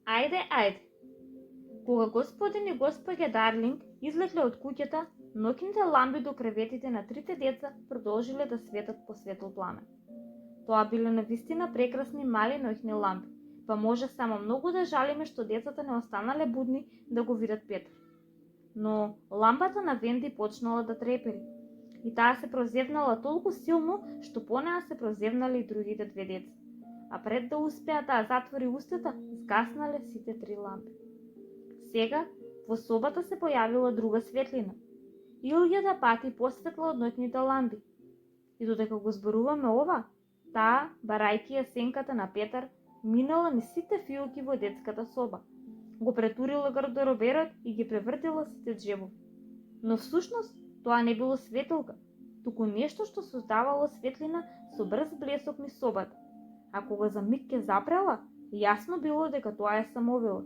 Ајде. Кога господин и госпоѓа Дарлинг излегле од куќата, ноќните ламби до креветите на трите деца продолжиле да светат по светл пламен. Тоа биле навистина прекрасни мали ноќни ламби, па може само многу да жалиме што децата не останале будни да го видат Петар. Но лампата на Венди почнала да трепери и таа се прозевнала толку силно што по неа се прозевнали и другите две деца. А пред да успеа да затвори устата, згаснале сите три лампи. Сега во собата се појавила друга светлина. Илјада пати посветла од ноќните ламби. И додека го зборуваме ова, таа, барајќи ја сенката на Петар, минала низ сите фиоки во детската соба. Го претурила гардероберот и ги превртила сите џебови. Но всушност тоа не било светилка, туку нешто што создавало светлина со брз блесок низ собата. А кога за миг ке запрела, јасно било дека тоа е самовила.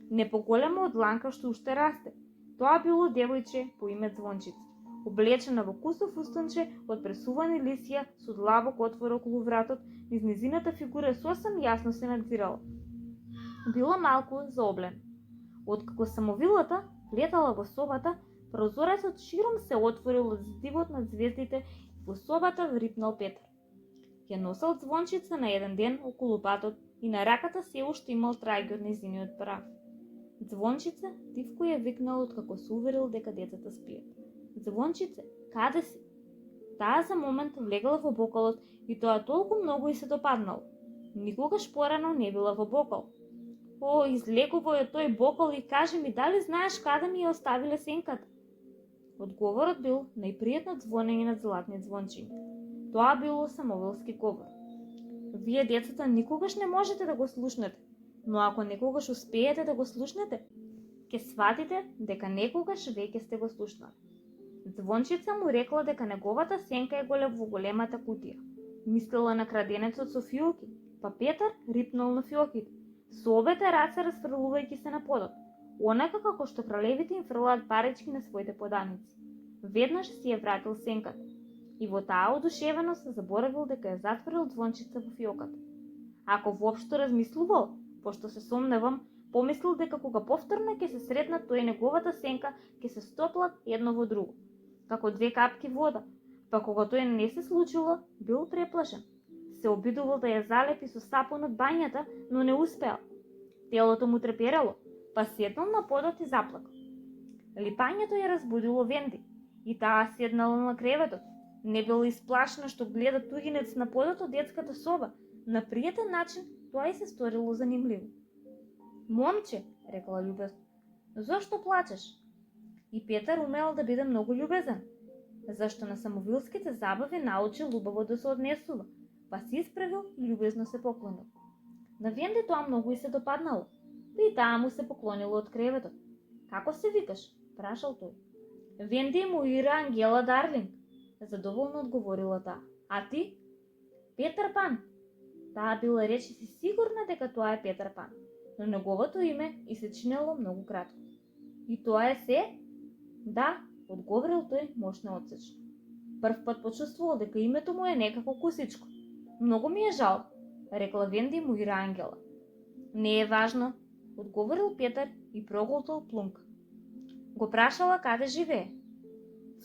Не поголема од ланка што уште расте. Тоа било девојче по име Звончица, облечена во кусо фустанче од пресувани лисија со длабок отвор околу вратот, низ низината фигура сосем јасно се надзирала. Била малку заоблена. Откако самовилата влетала во собата, прозорецот широм се отворил од здивот над звездите и во собата врипнал Петар. Ја носел Звончица на еден ден околу патот и на раката се уште имал траги од незиниот прав. Звончица тивко ја викнал откако се уверил дека децата спиат. Звончице, каде си? Таа за момент влегла во бокалот и тоа толку многу и се допаднало. Никогаш порано не била во бокал. О, излекувај од тој бокал и кажи ми дали знаеш каде ми ја оставиле сенката? Одговорот бил најпријатно звонење на златни звончиња. Тоа било самовилски говор. Вие децата никогаш не можете да го слушнете, но ако некогаш успеете да го слушнете, ќе сватите дека некогаш веќе сте го слушнали. Звончица му рекла дека неговата сенка е во големата кутија. Мислела на краденецот со фиоки, па Петар рипнал на фиоките, со обете раце расфрлувајќи се на подот, онака како што кралевите им фрлаат парички на своите поданици. Веднаш си ја вратил сенката и во таа одушевеност заборавил дека ја затворил Звончица во фиоката. Ако воопшто размислувал, пошто се сомневам, помислил дека кога повторно ќе се сретнат тој и неговата сенка ќе се стоплат едно во друго, како две капки вода, па кога тој не се случило, бил преплашен. Се обидувал да ја залепи со сапун од бањата, но не успеал. Телото му треперело, па седнал на подот и заплакал. Липањето ја разбудило Венди и таа седнала на креветот. Не била исплашена што гледа туѓинец на подот од детската соба. На пријатен начин тоа и се сторило занимливо. Момче, рекла љубезно, зошто плачеш? И Петар умел да биде многу љубезен, зашто на самовилските забави научил убаво да се однесува, па се исправил и љубезно се поклонил. На Венди тоа многу и се допаднало, па и таа му се поклонила од креветот. Како се викаш? Прашал тој. Венди Муира Ангела Дарлинг, задоволно одговорила таа. А ти? Петар Пан. Таа била речиси сигурна дека тоа е Петар Пан, но неговото име и се чинело многу кратко. И тоа е се? Да, одговорил тој мощно одсечно. Прв пат почувствувал дека името му е некако кусичко. Многу ми е жал, рекла Венди Муира Ангела. Не е важно, одговорил Петар и проголтал плунка. Го прашала каде живее.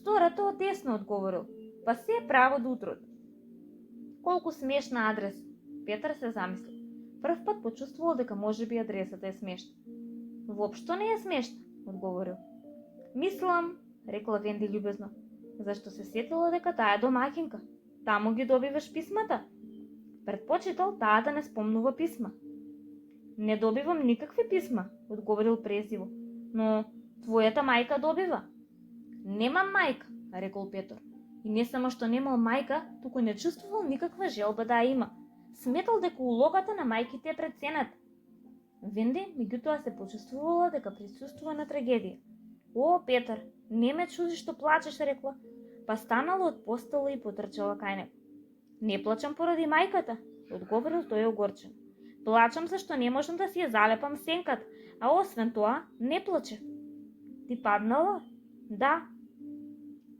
Второто одесно, одговорил, па се е право до утрото. Колку смешна адреса, Петар се замислил. Прв пат почувствувал дека можеби адресата е смешна. Воопшто не е смешна, одговорил. Мислам, рекла Венди љубезно, зашто се сетила дека таа е домаќинка. Таму ги добиваш писмата. Предпочитал таа да не спомнува писма. Не добивам никакви писма, одговорил презиво, но твојата мајка добива. Немам мајка, рекол Петар. И не само што немал мајка, туку не чувствувал никаква желба да ја има. Сметал дека улогата на мајките е преценета. Венди меѓутоа се почувствувала дека присуствува на трагедија. О, Петар, не ме чуди што плачеш, рекла, па станала од постела и потрчала кај него. Не плачам поради мајката, одговорил тој огорчен. Плачам зашто не можам да си ја залепам сенката, а освен тоа не плаче. Ти паднала? Да.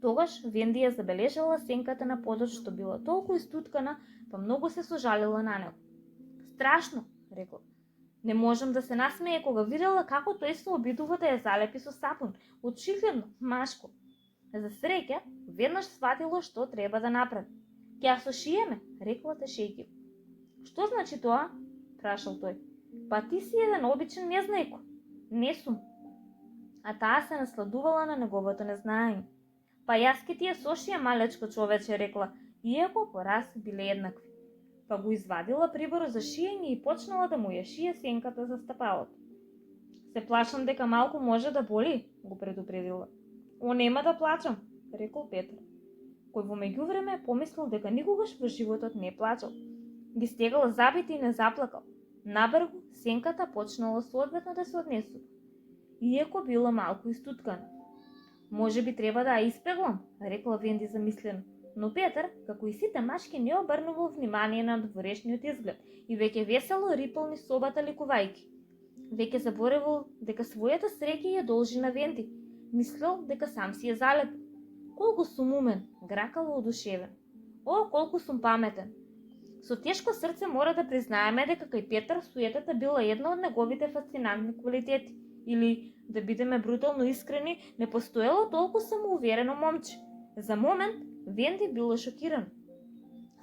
Тогаш Венди ја забележала сенката на подот што била толку истуткана, па многу се сожалила на него. Страшно, рекла. Не можам да се насмее кога видела како тој се обидува да ја залепи со сапун, очигледно машко. За среќа, веднаш сватило што треба да направи. Ќе ја сошиеме, рекла тешејќи. Што значи тоа? Прашал тој. Па ти си еден обичен незнајко. Не сум. А таа се насладувала на неговото незнаење. Па јас ке ти ја сошија, малечко човече, рекла, иако по раз биле еднакви. Па го извадила прибор за шиење и почнала да му ја шие сенката за стапалото. Се плашам дека малку може да боли, го предупредила. О, нема да плачам, рекол Петар, кој во меѓувреме помислил дека никогаш во животот не плачал. Ги стегал забите и не заплакал. Набргу сенката почнала соодветно да се однесува, иако била малку истуткана. Може би треба да ја испеглам, рекла Венди замислено. Но Петар, како и сите мачки, не обрнувал внимание на дворешниот изглед и веќе весело рипал низ собата ликувајќи. Веќе заборевал дека својата среќа ја должи на Венди. Мислел дека сам си ја залепил. Колку сум умен, гракало одушевен. О, колку сум паметен. Со тешко срце мора да признаеме дека кај Петар суетата била една од неговите фасцинантни квалитети. Или, да бидеме брутално искрени, не постоело толку самоуверено момче. За момент Венди била шокирана.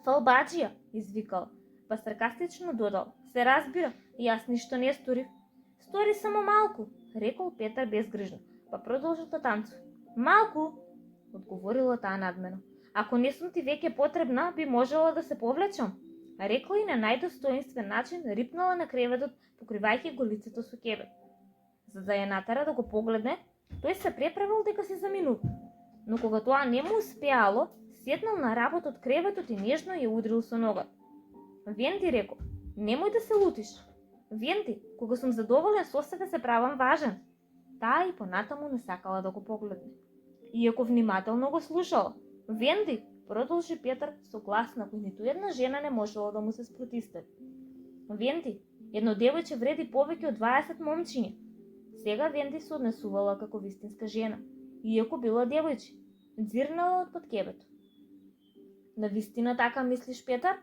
Фалбаджија, извикал, па саркастично додал. Се разбира, јас ништо не сторив. Стори само малку, рекол Петар безгрижно, па продолжил да танцува. Малку, одговорила таа надмено. Ако не сум ти веќе потребна, би можела да се повлечам. Рекла и на најдостоинствен начин рипнала на креветот, покривајќи го лицето со кебет. За да ја натера да го погледне, тој се преправил дека се заминува. Но кога тоа не му успеало, седнал на работ од креветот и нежно ја удрил со ногата. Венди, рекол, немој да се лутиш. Венди, кога сум задоволен со себе се правам важен. Таа и понатаму не сакала да го погледне. Иако внимателно го слушала. Венди, продолжи Петар со глас на кој ниту една жена не можела да му се спротистави. Венди, едно девојче вреди повеќе од 20 момчиња. Сега Венди се однесувала како вистинска жена, иако била девојче, дзирнала од под кебето. Навистина така мислиш, Петар?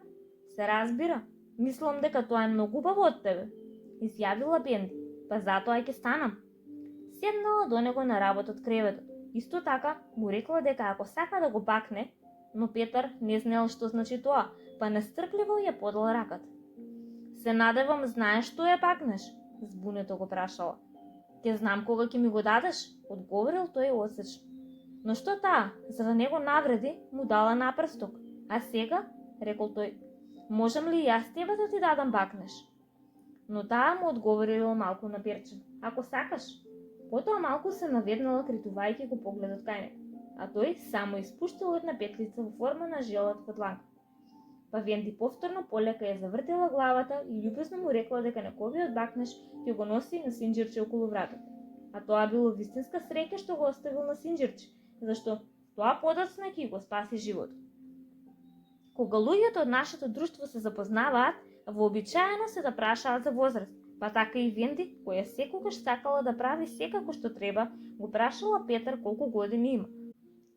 Се разбира. Мислам дека тоа е многу убаво од тебе, изјавила Венди, па затоа ќе станам. Седнала до него на работ од креветот. Исто така му рекла дека ако сака да го бакне, но Петар не знаел што значи тоа, па нестрпливо ја подал раката. Се надевам знаеш што ја бакнеш, збунето го прашала. Ќе знам кога ќе ми го дадеш, одговорил тој осечно. Но што таа, за да не го навреди, му дала напрсток. А сега, рекол тој, можам ли јас тебе да ти дадам бакнеш? Но таа му одговорила малку наперчено. Ако сакаш. Потоа малку се наведнала критувајќи го погледот кај него, а тој само испуштил една петлица во форма на желат во дланка. Па Венди повторно полека ја завртела главата и љубезно му рекла дека неговиот бакнеш ќе го носи на синџирче околу вратот. А тоа било вистинска среќа што го оставил на синџирче, зашто тоа подоцна ќе го спаси животот. Кога луѓето од нашето друштво се запознаваат, вообичаено се да прашаат за возраст, па така и Венди, која секогаш сакала да прави секако што треба, го прашала Петар колку години има.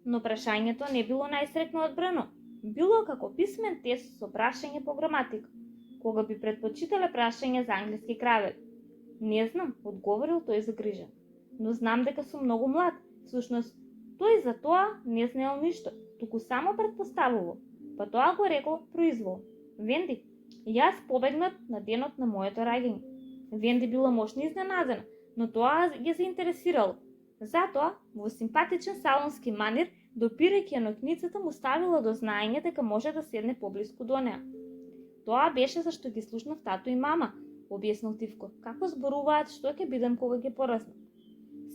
Но прашањето не било најсрекно одбрано. Било како писмен тест со прашање по граматика, кога би предпочитале прашање за англиски кравели. Не знам, одговорил тој загрижен. Но знам дека сум многу млад. Всушност, тој за тоа не знаел ништо, туку само предпоставувал. Па тоа го рекол произвол. Венди, јас побегнат на денот на моето раѓање. Венди била мощно изненадена, но тоа ја заинтересирало. Затоа, во симпатичен салонски манир, допирајќи ја ноќницата, му ставила до знаење дека може да седне поблиску до неа. Тоа беше зашто ги слушнав тато и мама, објаснил Тивко, како зборуваат што ќе бидам кога ќе пораснам.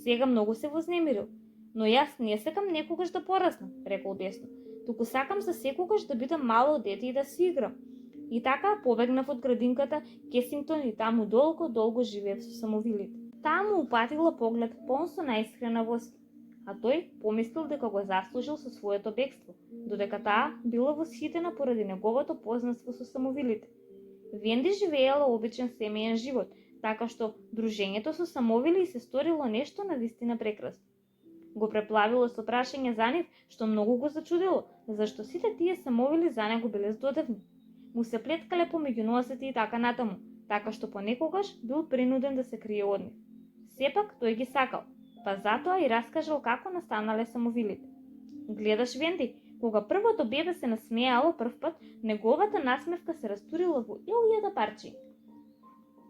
Сега многу се вознемирил, но јас не сакам некогаш да пораснам, рекол бесно. Туку сакам за секогаш да бидам мало дете и да си играм. И така побегнав од градинката Кесингтон и таму долго живеев со самовилите. Таа му упатила поглед полн со наискрена воск, а тој помислил дека го заслужил со своето бегство, додека таа била восхитена поради неговото познанство со самовилите. Венди живеела обичен семеен живот, така што дружењето со самовили се сторило нешто навистина прекрасно. Го преплавило со прашање за нив, што многу го зачудило, зашто сите тие самовили за него биле здодевни. Му се плеткале помеѓу носете и така натаму, така што понекогаш бил принуден да се крие од нив. Сепак тој ги сакал, па затоа и раскажал како настанале самовилите. Гледаш, Венди, кога првото бебе се насмеало прв пат, неговата насмевка се растурила во илјада парчиња.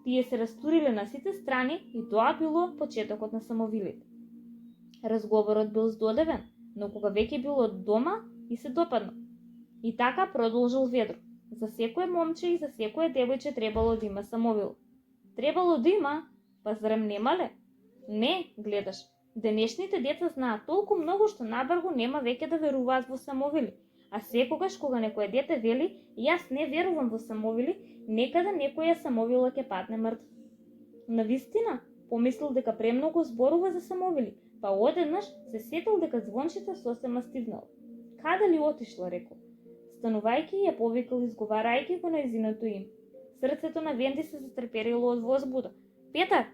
Тие се растуриле на сите страни и тоа било почетокот на самовилите. Разговорот бил здодевен, но кога веќе бил од дома и се допаднал. И така продолжил ведро. За секое момче и за секое девојче требало да има самовил. Требало да има, па зарем немале? Не, гледаш, денешните деца знаат толку многу што набргу нема веќе да веруваат во самовили. А секогаш кога некое дете вели, јас не верувам во самовили, некада некоја самовила ќе падне мртв. Навистина, помислил дека премногу зборува за самовили, па одеднаш се сетил дека Звончица сосема стивнала. Каде ли отишла, рекол. Станувајќи ја повикал изговарајќи го нејзиното име. Срцето на Венди се затреперило од возбуда. Петар,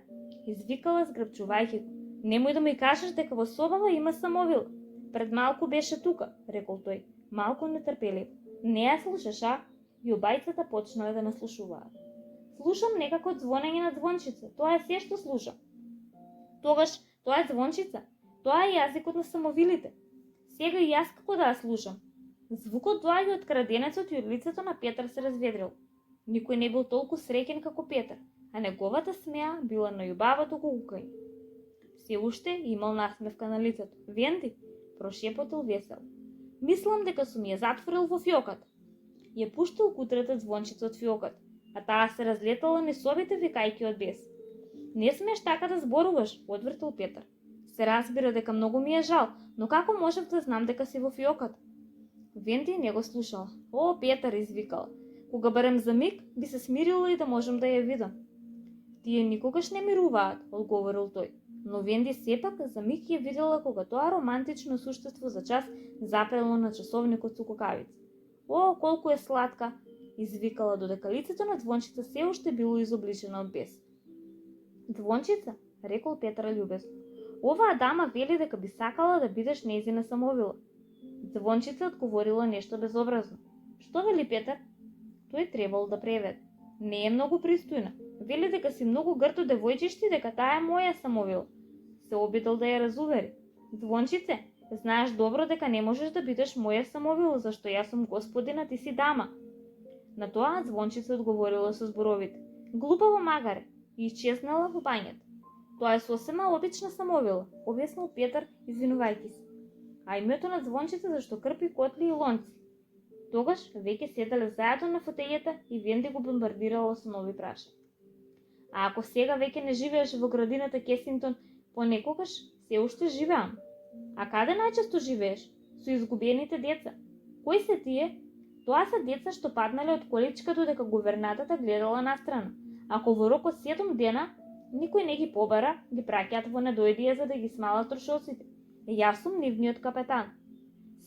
извикала згрбчувајќи го. Немој да ми кажеш дека во собава има самовил. Пред малку беше тука, рекол тој, малку нетрпеливо. Не ја слушаш, а? И обајцата почнале да наслушуваат. Слушам некако звонење на Звончица, тоа е се што слушам. Тогаш, тоа е Звончица, тоа е јазикот на самовилите. Сега и јас како да ја слушам. Звукот доаѓа од краденецот и од лицето на Петар се разведрил. Никој не бил толку среќен како Петар, а неговата смеа била најубавото гукање. Се уште имал насмевка на лицето. Венди, прошепотил весел. Мислам дека сум ја затворил во фиоката. Ја пуштил кутрата Звончица од фиоката, а таа се разлетала несобите викајќи од бес. Не смееш така да зборуваш, одвртил Петар. Се разбира дека многу ми е жал, но како можев да знам дека си во фиоката? Венди не го слушала. О, Петар, извикала. Кога барем за миг, би се смирила и да можем да ја видам. Тие никогаш не мируваат, одговорил тој. Но Венди сепак за миг ја видела кога тоа романтично суштество за час запело на часовникот со кукавици. О, колку е сладка, извикала додека лицето на Звончица се уште било изобличено од бес. Звончица, рекол Петар љубезно. Оваа дама вели дека би сакала да бидеш нејзина самовила. Звончица одговорила нешто безобразно. Што вели Петар? Тој требал да преведе. Не е многу пристојна. Вели дека си многу грто девојчишти, дека таа е моја самовила. Се обидел да ја разувери. Звончице, знаеш добро дека не можеш да бидеш моја самовила, зашто јас сум господина, ти си дама. На тоа Звончица одговорила со зборовите. Глупаво магаре, и исчезнала во бањата. Тоа е сосема обична самовила, објаснил Петар, извинувајќи се. А името на Звончица зашто крпи котли и лонци. Тогаш веќе седеле заедно на фотејата и Венди го бомбардирала со нови прашања. А ако сега веќе не живееш во градината Кесингтон, понекогаш се уште живеам. А каде најчесто живееш? Со изгубените деца. Кои се тие? Тоа се деца што паднале од количка додека гувернатата гледала настрана. Ако во рок од 7 дена никој не ги побара, ги праќаат во недојдија за да ги смалат трошоците. Јас сум нивниот капетан.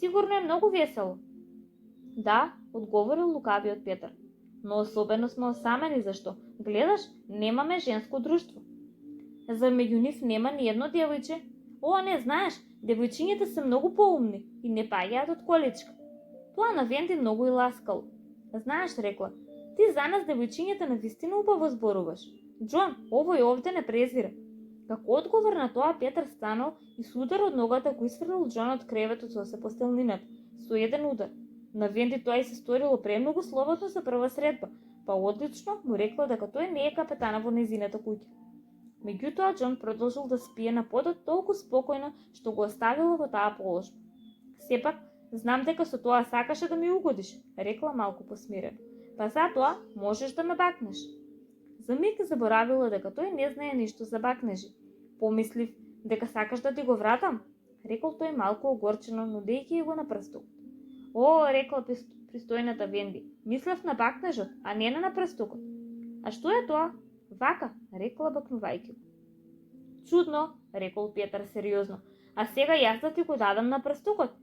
Сигурно е многу весело. Да, одговорил лукавиот Петар. Но особено сме осамени, зашто, гледаш, немаме женско друштво. За меѓу нив нема ни едно девојче. О, не знаеш, девојчињата се многу поумни и не паѓаат од количка. Тоа на Венди многу и ласкало. Знаеш, рекла, ти за нас девојчињата навистина убаво зборуваш. Џон, овој овде не презира. Како одговор на тоа Петар станал и с удар од ногата го исфрлил Џон од креветот со постелнината, со еден удар. На Венди тоа и се сторило премногу слободно за прва средба, па одлично му рекла дека тој не е капетана во нејзината куќа. Меѓутоа Џон продолжил да спие на подот толку спокојно што го оставила во таа положба. Сепак, знам дека со тоа сакаше да ми угодиш, рекла малку посмирено. Па затоа можеш да ме бакнеш. За миг заборавила дека тој не знае ништо за бакнежи. Помислив дека сакаш да ти го вратам, рекол тој малку огорчено, нудејќи го на прстот. О, рекла пристојната Венди, мислев на бакнежот, а не на прстокот. А што е тоа? Вака, рекла бакнувајќи. Чудно, рекол Петар сериозно, а сега јас да ти го дадам на прстокот.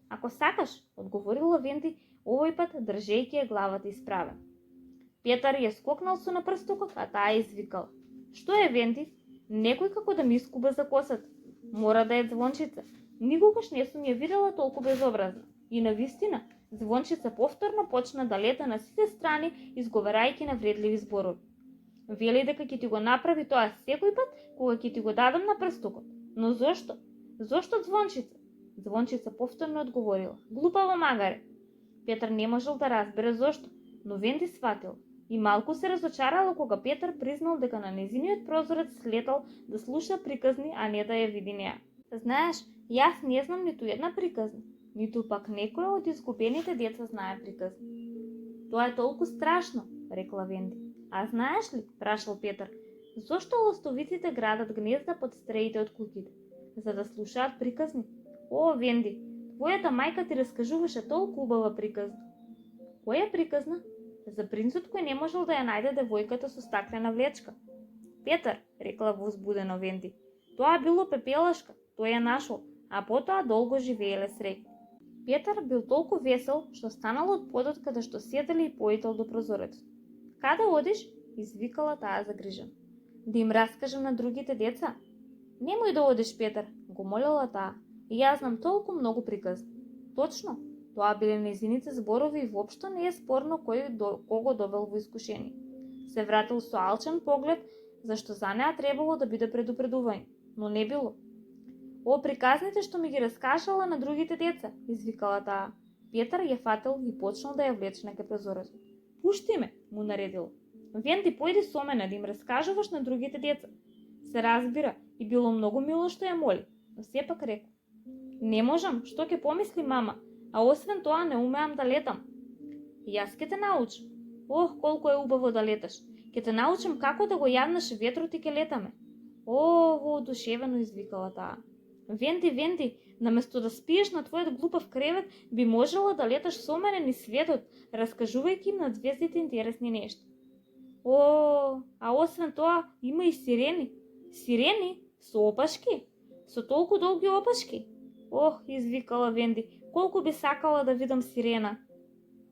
Ако сакаш, одговорила Венди, овој пат држејќи ја главата исправена. Петар ја скокнал со на прстокот, а таа извикала. Што е, Венди? Некој како да ми искуба за косата. Мора да е Звончица. Никогаш не сум ја видела толку безобразна. И навистина, Звончица повторно почна да лета на сите страни, изговарајќи навредливи зборови. Вели дека ќе ти го направи тоа секој пат кога ќе ти го дадам на прстокот. Но зошто? Зошто Звончица? Звончица повторно одговорила. Глупава магаре. Петар не можел да разбере зошто, но Венди сватил. И малку се разочарала кога Петар признал дека на незиниот прозорец слетал да слуша приказни, а не да ја види неа. Знаеш, јас не знам ниту една приказна, ниту пак некоја од изгубените деца знае приказни. Тоа е толку страшно, рекла Венди. А знаеш ли, прашал Петар, зошто ластовиците градат гнезда под стреите од куќите? За да слушаат приказни? О, Венди, твојата мајка ти раскажуваше толку убава приказна. Која приказна? За принцот кој не можел да ја најде девојката со стаклена влечка. Петар, рекла возбудено Венди, тоа било пепелашка, тој ја нашол, а потоа долго живееле среќни. Петар бил толку весел што станал од подот каде што седеле и поител до прозорецот. Каде одиш? Извикала таа загрижена. Да им раскажам на другите деца? Немој да одиш, Петар, го молела таа. Јас знам толку многу приказни. Точно, тоа биле нејзините зборови и воопшто не е спорно кого довел во искушение. Се вратил со алчен поглед, зашто за неа требало да биде предупредување, но не било. О, приказните што ми ги раскажала на другите деца, извикала таа. Петар ја фатил и почнал да ја влече кај прозорецот. Пушти ме, му наредил. Венди, појди со мене да им раскажуваш на другите деца. Се разбира и било многу мило што ја моли, но сепак рекол. Не можам, што ќе помисли мама, а освен тоа не умеам да летам. Јас ќе те научам. Ох, колку е убаво да леташ. Ќе те научам како да го јаднеш ветрот и ќе летаме. О, воодушевено извикала таа. Венди, Венди, наместо да спиеш на твојот глупав кревет, би можела да леташ со мене низ светот, раскажувајќи им на звездите интересни нешта. О, а освен тоа има и сирени. Сирени? Со опашки? Со толку долги опашки? Ох, извикала Венди, колку би сакала да видам сирена.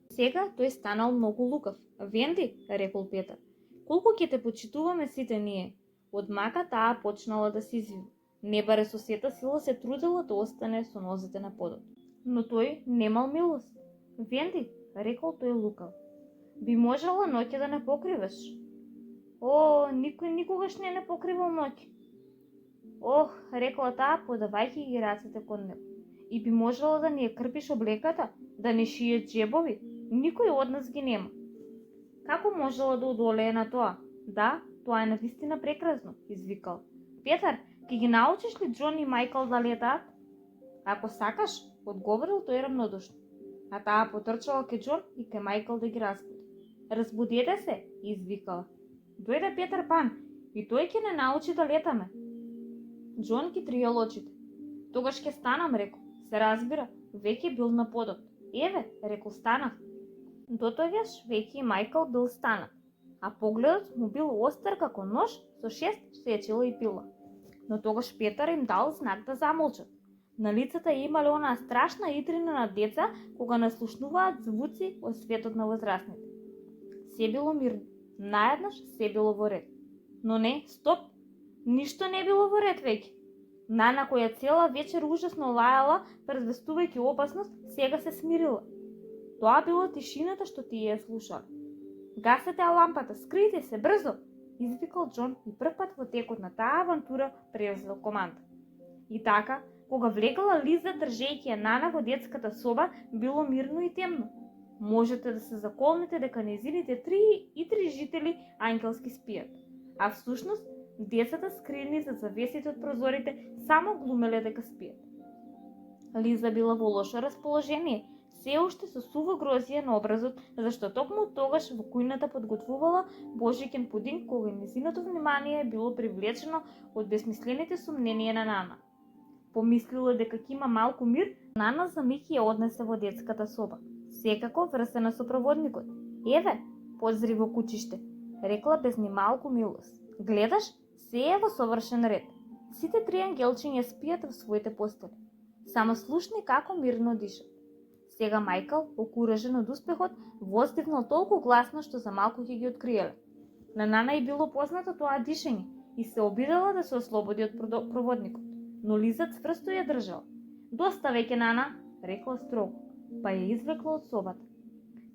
Сега тој станал многу лукав. Венди, рекол Петар, колку ќе те почитуваме сите ние. Од мака таа почнала да се извива. Не баре со сета сила се трудела да остане со нозете на подот. Но тој немал милост. Венди, рекол тој лукав, би можела ноќе да не покриваш. О, никој никогаш не покривал ноќе. Ох, рекла таа, подавајќи ги рацете кон него. И би можела да ни ја крпиш облеката, да ни шие джебови. Никој од нас ги нема. Како можела да одолее на тоа? Да, тоа е навистина прекрасно, извикал. Петар, ќе ги научиш ли Џон и Мајкл да летаат? Ако сакаш, одговорил тој рамнодушно. А таа потрчала ке Џон и ке Мајкл да ги разбуди. Разбудете се, извикала. Дојде Петар Пан и тој ќе не научи да летаме. Џон ги триел очите. Тогаш ќе станам, рекол. Се разбира, веќе бил на подот. Еве, рекол, станав. Дотогаш веќе и Мајкл бил станат, а погледот му бил остар како нож со 6 сечила и пила. Но тогаш Петар им дал знак да замолчат. На лицата имале онаа страшна итрина на деца кога наслушнуваат звуци од светот на возрастните. Се било мирно, наеднаш се било во ред. Но не, стоп, ништо не било во ред веќе. Нана, која цела вечер ужасно лајала, предвестувајќи опасност, сега се смирила. Тоа било тишината што тие ја слушале. Гасете лампата, скрите се, брзо! Извикал Џон и прв пат во текот на таа авантура превзел команда. И така, кога влегала Лиза држејќи ја Нана во детската соба, било мирно и темно. Можете да се заколнете дека нејзините три жители ангелски спијат. А всушност, децата скрини за завесите од прозорите само глумеле дека спијат. Лиза била во лошо расположение, се уште со сува грозија на образот, зашто токму тогаш во кујната подготвувала божиќен пудинг кога нејзиното внимание било привлечено од безсмислените сомненија на Нана. Помислила дека ќе има малку мир, Нана за миг ја однесе во детската соба, секако врсена со проводникот. Еве, позри во кучиште, рекла без ни малку милост. Гледаш, се е во совршен ред. Сите три ангелчиња спијат во своите постели. Само слушни како мирно дишат. Сега Мајкл, окуражен од успехот, воздивнал толку гласно што за малку ќе ги откриеле. На Нана и било познато тоа дишење и се обидела да се ослободи од проводникот, но Лиза цврсто ја држала. Доста веќе, Нана, рекла строго, па ја извлекла од собата.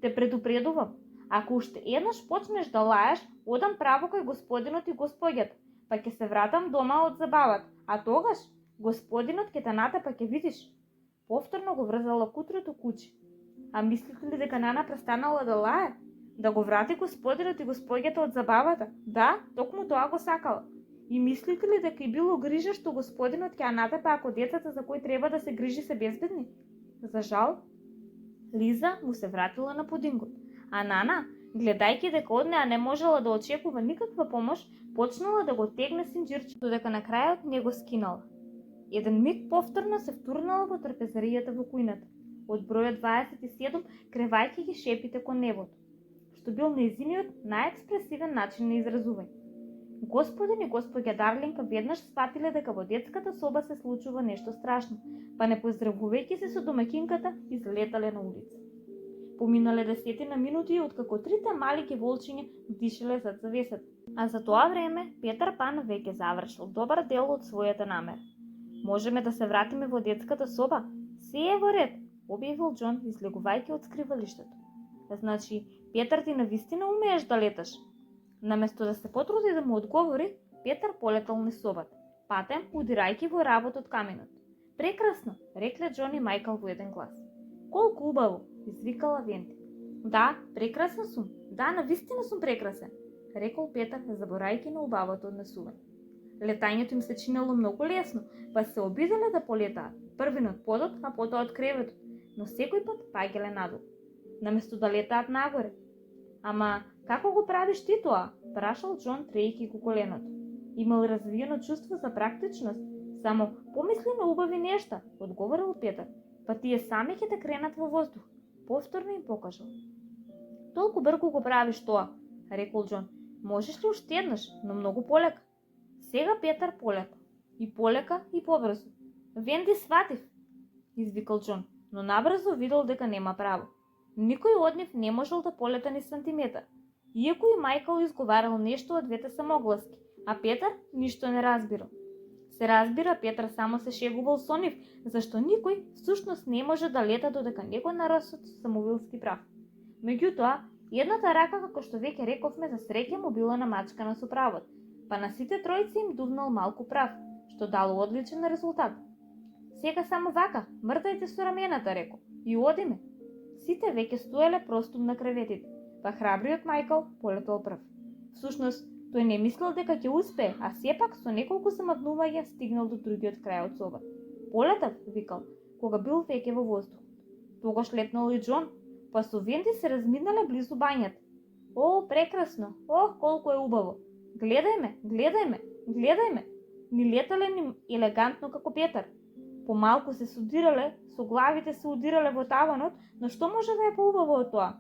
Те предупредувам, Ако уште еднаш почнеш да лаеш, одам право кај господинот и госпоѓата, па ќе се вратам дома од забавата, а тогаш господинот ќе те натепа, ќе видиш. Повторно го врзала кутрото куче. А мислите ли дека Нана престанала да лае? Да го врати господинот и госпоѓата од забавата? Да, токму тоа го сакала. И мислите ли дека и било грижа што господинот ќе ја натепа ако децата за кои треба да се грижи се безбедни? За жал, Лиза му се вратила на пудингот, а Нана, гледајќи дека од неа не можела да очекува никаква помош, почнала да го тегне синџирчето, додека на крајот не го скинала. Еден миг повторно се втурнала во трпезаријата во кујната, од бројот 27 кревајќи ги шепите кон небото, што бил нејзиниот најекспресивен начин на изразување. Господин и госпоѓа Дарлинг веднаш сфатиле дека во детската соба се случува нешто страшно, па не поздравувајќи се со домаќинката, излетале на улица. Поминале 10 минути откако трите малки волчиња дишеле зад завесата, а за тоа време Петар Пан веќе завршил добар дел од својата намера. Можеме да се вратиме во детската соба? Се е во ред, објавил Џон, излегувајќи од скривалиштето. Значи, Петар, ти навистина умееш да леташ? Наместо да се потруди да му одговори, Петар полетал низ собата, патем удирајќи во работот каменот. Прекрасно, рекле Џон и Мајкл во еден глас. Колку убаво, извикала Венди. Да, прекрасна сум. Да, навистина сум прекрасен, рекол Петар, заборајќи на убавото однесување. Летањето им се чинело многу лесно, па се обиделе да полетаат, првин од подот, а потоа од креветот, но секој пат паѓале надолу, наместо да летаат нагоре. Ама, како го правиш ти тоа? Прашал Џон, трејќи го коленото. Имал развиено чувство за практичност, само помисли на убави нешта, одговорил Петар, па тие сами ќе те кренат во воздух. Повторно им покажал. Толку брзо го правиш тоа, рекол Џон. Можеш ли уште еднаш, но многу полека? Сега Петар полека. И полека и побрзо. Венди, сватив, извикал Џон, но набрзо видел дека нема право. Никој од нив не можел да полета ни сантиметар. Иако и Мајкл изговарал нешто од двете самогласки, а Петар ништо не разбирал. Се разбира, Петар само се шегувал со нив, зашто никој всушност не може да лета додека не го нарасот самовилски прав. Меѓутоа, едната рака, како што веќе рековме, за среќа му била намачкана со правот, па на сите тројци им дувнал малку прав, што дало одличен резултат. Сега само вака, мрдајте со рамената, рекол, и одиме. Сите веќе стоеле простум на креветите, па храбриот Мајкл полетал прв. Всушност, тој не мислел дека ќе успее, а сепак со неколку замавнувања стигнал до другиот крај од собата. Полетав, викал, кога бил веќе во воздух. Тогаш летнал и Џон, па со Венди се разминале близу бањата. О, прекрасно! Ох, колку е убаво! Гледајме, гледајме, гледајме! Ни летале ни елегантно како Петар. Помалку се судирале, со главите се удирале во таванот, но што може да е поубаво од тоа?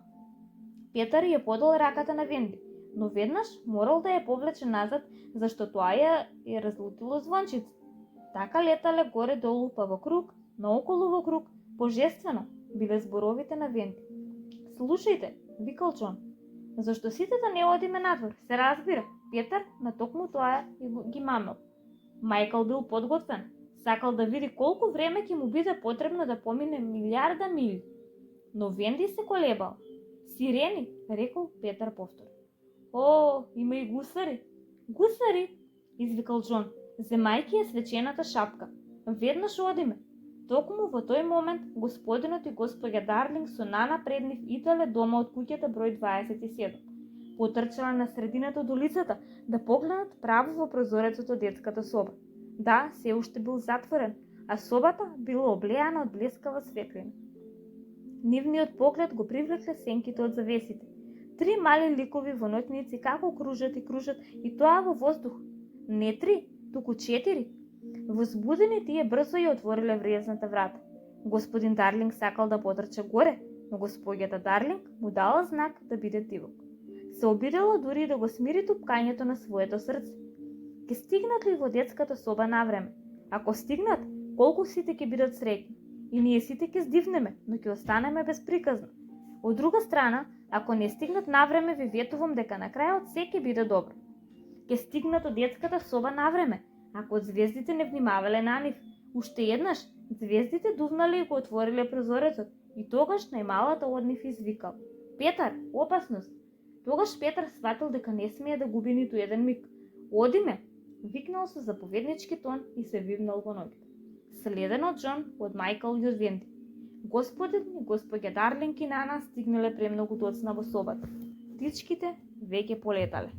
Петар ја подал раката на Венди, но веднаш морал да ја повлече назад, зашто тоа ја разлутило звончица. Така летале горе-долу, па во круг, наоколу во круг, божествено биле зборовите на Венди. Слушајте, викал Џон, зашто сите да не одиме надвор, се разбира, Петар на токму тоа ги мамел. Мајкл бил подготвен, сакал да види колку време ќе му биде потребно да помине милиарда мили. Но Венди се колебал. Сирени, рекол Петар повтор. О, има и гусари. Гусари, извикал Џон, земајќи ја свечената шапка. Веднаш одиме. Токму во тој момент господинот и госпоѓа Дарлинг со Нана пред нив итале дома од куќата број 27. Потрчала на средината од улицата да погледнат право во прозорецот од детската соба. Да, се уште бил затворен, а собата била облеана од блескава светлина. Нивниот поглед го привлекле сенките од завесите. 3 мали ликови во ноќници како кружат и кружат, и тоа во воздух. Не 3, туку 4. Возбудени тие брзо ја отвориле врезната врата. Господин Дарлинг сакал да потрче горе, но госпоѓата Дарлинг му дала знак да биде тивок. Се обидела дури да го смири тупкањето на своето срце. Ке стигнат ли во детската соба навреме? Ако стигнат, колку сите ќе бидат среќни. И ние сите ќе здивнеме, но ќе останеме безприказно. Од друга страна, ако не стигнат навреме, ви ветувам дека на крајот се ќе биде добро. Ќе стигнат од детската соба навреме, ако звездите не внимавале на нив. Уште еднаш, звездите дувнале и го отвориле прозорецот, и тогаш најмалата од нив извикал. Петар, опасност! Тогаш Петар сватил дека не смее да губи ниту еден миг. Одиме, викнал со заповеднички тон и се вивнал во ноќта. Следен од Џон, од Мајкл и од Венди. Господин и госпоѓа Дарлинг и Нана стигнале премногу доцна во собата. Птичките веќе полетале.